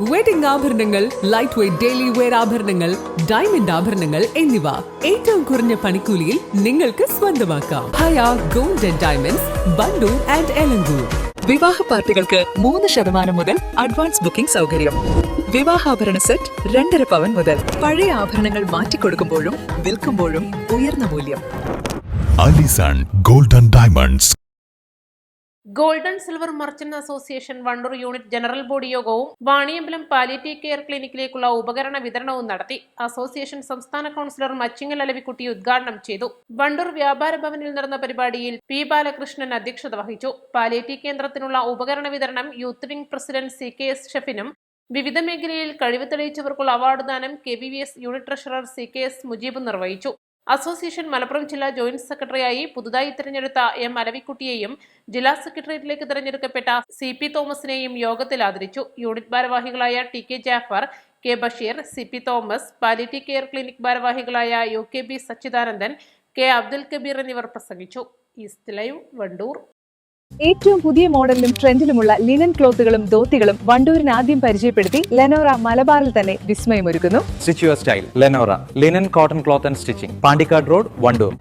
Wedding ആഭരണങ്ങൾ, light weight daily wear ആഭരണങ്ങൾ, diamond ആഭരണങ്ങൾ എന്നിവ ഏറ്റവും കുറഞ്ഞ പണിക്കൂലിയിൽ നിങ്ങൾക്ക് സ്വന്തമാക്കാം. Haya gold and diamonds, Wandoor and Elankur. വിവാഹ പാർട്ടികൾക്ക് 3% മുതൽ അഡ്വാൻസ് ബുക്കിംഗ് സൗകര്യം. വിവാഹാഭരണ സെറ്റ് 2.5 പവൻ മുതൽ. പഴയ ആഭരണങ്ങൾ മാറ്റിക്കൊടുക്കുമ്പോഴും വിൽക്കുമ്പോഴും ഉയർന്ന മൂല്യം. Allison gold and diamonds. Golden silver merchant association Wandoor unit general body യോഗവും വാണിയമ്പലം പാലിയേറ്റീവ് കെയർ ക്ലിനിക്കിലേക്കുള്ള ഉപകരണ വിതരണവും നടത്തി. അസോസിയേഷൻ സംസ്ഥാന കൗൺസിലർ മച്ചിങ്ങൽ അലവിക്കുട്ടി ഉദ്ഘാടനം ചെയ്തു. വണ്ടൂർ വ്യാപാര ഭവനിൽ നടന്ന പരിപാടിയിൽ പി ബാലകൃഷ്ണൻ അധ്യക്ഷത വഹിച്ചു. പാലിയേറ്റീവ് കേന്ദ്രത്തിനുള്ള ഉപകരണ വിതരണം യൂത്ത് വിംഗ് പ്രസിഡന്റ് CKS ഷെഫിനും വിവിധ മേഖലയിൽ കഴിവ് തെളിയിച്ചവർക്കുള്ള അവാർഡ് ദാനം KVVS യൂണിറ്റ് ട്രഷറർ CKS മുജീബും നിർവഹിച്ചു. അസോസിയേഷൻ മലപ്പുറം ജില്ലാ ജോയിന്റ് സെക്രട്ടറിയായി പുതുതായി തിരഞ്ഞെടുത്ത M അലവിക്കുട്ടിയെയും ജില്ലാ സെക്രട്ടേറിയറ്റിലേക്ക് തിരഞ്ഞെടുക്കപ്പെട്ട CP തോമസിനെയും യോഗത്തിൽ ആദരിച്ചു. യൂണിറ്റ് ഭാരവാഹികളായ TK Jafar, K Basheer, CP Thomas, palliative care clinic ഭാരവാഹികളായ UKB സച്ചിദാനന്ദൻ, K അബ്ദുൽ കബീർ എന്നിവർ പ്രസംഗിച്ചു. East live Wandoor. ഏറ്റവും പുതിയ മോഡലിലും ട്രെൻഡിലുമുള്ള ലിനൻ ക്ലോത്തുകളും ധോത്തികളും വണ്ടൂരിന് ആദ്യം പരിചയപ്പെടുത്തി ലെനോറ മലബാറിൽ തന്നെ വിസ്മയമൊരുക്കുന്നു. Stitch your style Lenora linen cotton cloth and stitching, Pandikkad road, Wandoor.